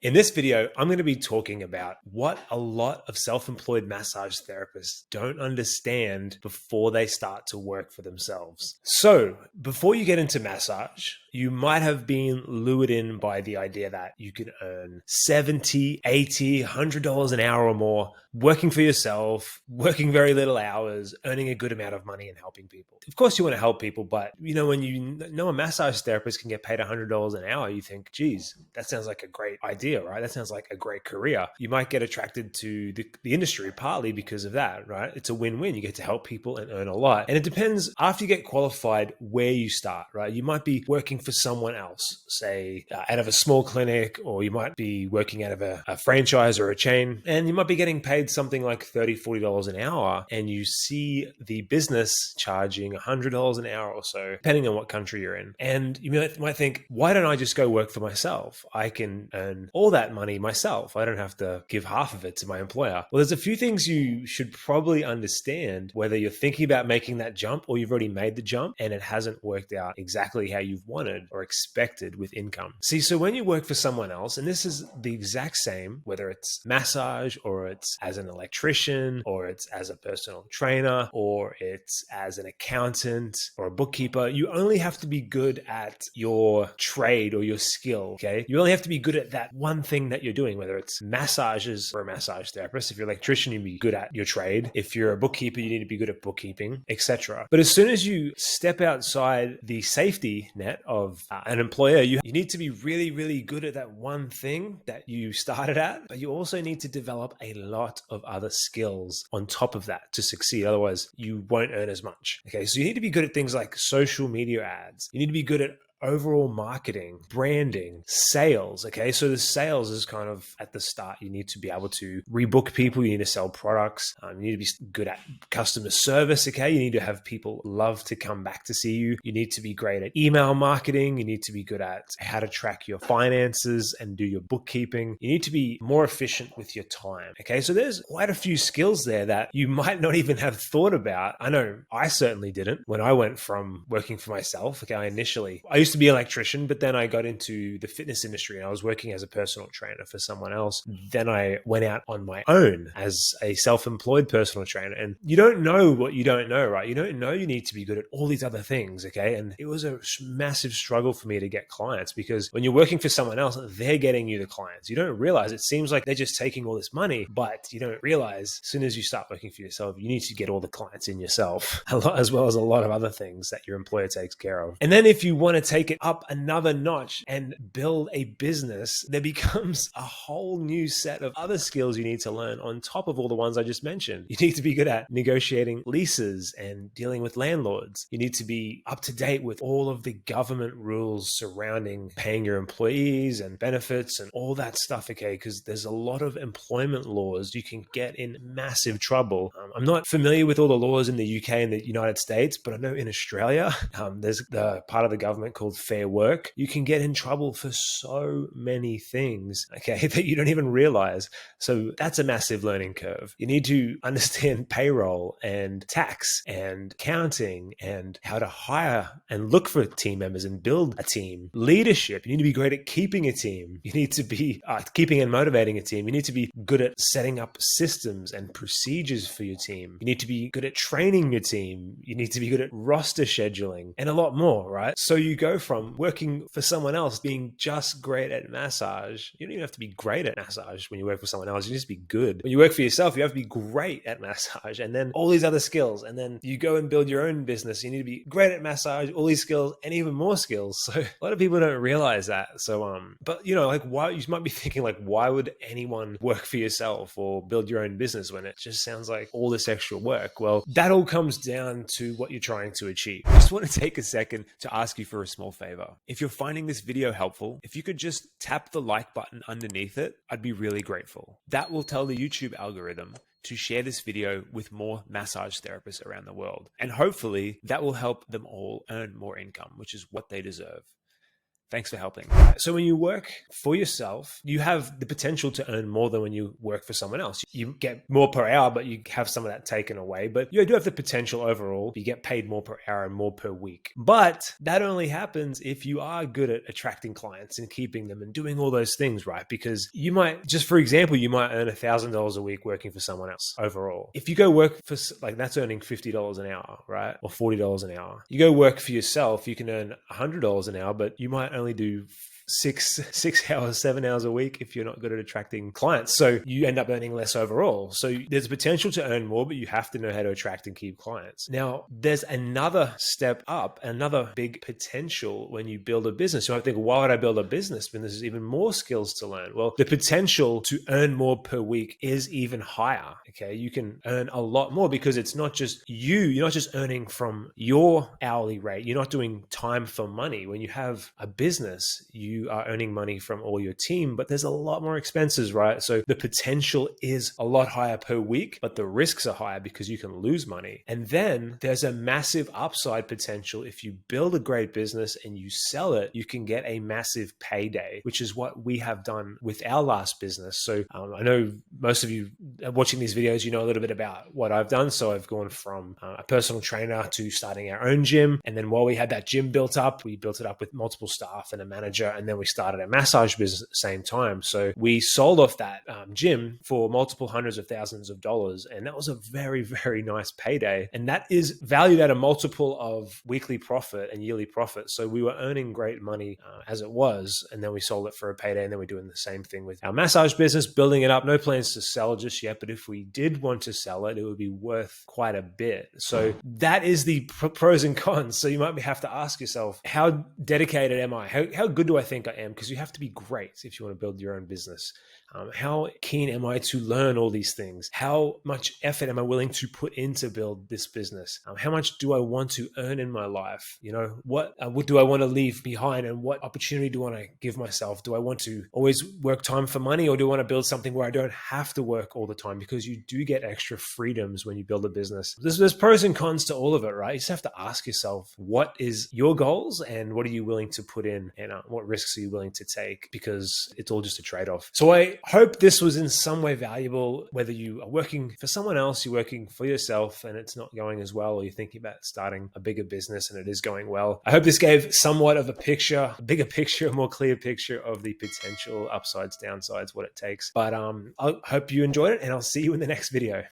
In this video, I'm going to be talking about what a lot of self-employed massage therapists don't understand before they start to work for themselves. So before you get into massage, you might have been lured in by the idea that you can earn $70, $80, $100 an hour or more working for yourself, working very little hours, earning a good amount of money and helping people. Of course, you want to help people, but when you know a massage therapist can get paid $100 an hour, you think, geez, that sounds like a great idea, right? That sounds like a great career. You might get attracted to the industry partly because of that, right? It's a win-win. You get to help people and earn a lot. And it depends after you get qualified where you start, right? You might be working for someone else, say out of a small clinic, or you might be working out of a franchise or a chain, and you might be getting paid something like $30, $40 an hour, and you see the business charging $100 an hour or so, depending on what country you're in. And you might think, why don't I just go work for myself? I can earn all that money myself. I don't have to give half of it to my employer. Well, there's a few things you should probably understand, whether you're thinking about making that jump or you've already made the jump and it hasn't worked out exactly how you've wanted or expected with income. See, so when you work for someone else, and this is the exact same, whether it's massage or it's as an electrician or it's as a personal trainer or it's as an accountant or a bookkeeper, you only have to be good at your trade or your skill, okay? You only have to be good at that one thing that you're doing, whether it's massages for a massage therapist. If you're an electrician, you be good at your trade. If you're a bookkeeper, you need to be good at bookkeeping, etc. But as soon as you step outside the safety net of an employer, you need to be really, really good at that one thing that you started at, but you also need to develop a lot of other skills on top of that to succeed. Otherwise, you won't earn as much. Okay, so you need to be good at things like social media ads. You need to be good at overall marketing, branding, sales. Okay, so the sales is kind of at the start. You need to be able to rebook people. You need to sell products. You need to be good at customer service. Okay, you need to have people love to come back to see you. You need to be great at email marketing. You need to be good at how to track your finances and do your bookkeeping. You need to be more efficient with your time. Okay, so there's quite a few skills there that you might not even have thought about. I know I certainly didn't when I went from working for myself. Okay, I used to be an electrician, but then I got into the fitness industry and I was working as a personal trainer for someone else. Then I went out on my own as a self-employed personal trainer. And you don't know what you don't know, right? You don't know you need to be good at all these other things, okay? And it was a massive struggle for me to get clients because when you're working for someone else, they're getting you the clients. You don't realize, it seems like they're just taking all this money, but you don't realize as soon as you start working for yourself, you need to get all the clients in yourself, as well as a lot of other things that your employer takes care of. And then if you want to take it up another notch and build a business, there becomes a whole new set of other skills you need to learn on top of all the ones I just mentioned. You need to be good at negotiating leases and dealing with landlords. You need to be up to date with all of the government rules surrounding paying your employees and benefits and all that stuff, okay? Because there's a lot of employment laws. You can get in massive trouble. I'm not familiar with all the laws in the UK and the United States, but I know in Australia, there's the part of the government called Fair Work. You can get in trouble for so many things, okay, that you don't even realize. So that's a massive learning curve. You need to understand payroll and tax and accounting and how to hire and look for team members and build a team. Leadership. You need to be great at keeping a team. You need to be keeping and motivating a team. You need to be good at setting up systems and procedures for your team. You need to be good at training your team. You need to be good at roster scheduling and a lot more, right? So you go from working for someone else being just great at massage. You don't even have to be great at massage when you work for someone else. You just be good. When you work for yourself, you have to be great at massage and then all these other skills. And then you go and build your own business. You need to be great at massage, all these skills and even more skills. So a lot of people don't realize that. So, but why, you might be thinking why would anyone work for yourself or build your own business when it just sounds like all this extra work? Well, that all comes down to what you're trying to achieve. I just want to take a second to ask you for a small favor. If you're finding this video helpful, if you could just tap the like button underneath it, I'd be really grateful. That will tell the YouTube algorithm to share this video with more massage therapists around the world. And hopefully that will help them all earn more income, which is what they deserve. Thanks for helping. So when you work for yourself, you have the potential to earn more than when you work for someone else. You get more per hour, but you have some of that taken away. But you do have the potential overall. You get paid more per hour and more per week. But that only happens if you are good at attracting clients and keeping them and doing all those things, right? Because you might, just for example, you might earn $1,000 a week working for someone else overall. If you go work for, like, that's earning $50 an hour, right? Or $40 an hour. You go work for yourself, you can earn $100 an hour, but you might only do 6 hours, 7 hours a week if you're not good at attracting clients. So you end up earning less overall. So there's potential to earn more, but you have to know how to attract and keep clients. Now, there's another step up, another big potential when you build a business. You might think, why would I build a business when there's even more skills to learn? Well, the potential to earn more per week is even higher. Okay. You can earn a lot more because it's not just you're not just earning from your hourly rate. You're not doing time for money. When you have a business, you are earning money from all your team, but there's a lot more expenses, right? So the potential is a lot higher per week, but the risks are higher because you can lose money. And then there's a massive upside potential. If you build a great business and you sell it, you can get a massive payday, which is what we have done with our last business. So I know most of you watching these videos, you know a little bit about what I've done. So I've gone from a personal trainer to starting our own gym. And then while we had that gym built up, we built it up with multiple staff and a manager. And then we started a massage business at the same time. So we sold off that gym for multiple hundreds of thousands of dollars. And that was a very, very nice payday. And that is valued at a multiple of weekly profit and yearly profit. So we were earning great money as it was. And then we sold it for a payday. And then we're doing the same thing with our massage business, building it up. No plans to sell just yet. But if we did want to sell it, it would be worth quite a bit. So that is the pros and cons. So you might have to ask yourself, how dedicated am I? How good do I think I am? Because you have to be great if you want to build your own business. How keen am I to learn all these things? How much effort am I willing to put in to build this business? How much do I want to earn in my life? You know, what do I want to leave behind, and what opportunity do I want to give myself? Do I want to always work time for money, or do I want to build something where I don't have to work all the time? Because you do get extra freedoms when you build a business. There's pros and cons to all of it, right? You just have to ask yourself, what is your goals and what are you willing to put in, and what risks are you willing to take? Because it's all just a trade-off. So I hope this was in some way valuable, whether you are working for someone else, you're working for yourself and it's not going as well, or you're thinking about starting a bigger business and it is going well. I hope this gave somewhat of a bigger picture, a more clear picture of the potential upsides, downsides, what it takes. But I hope you enjoyed it, and I'll see you in the next video.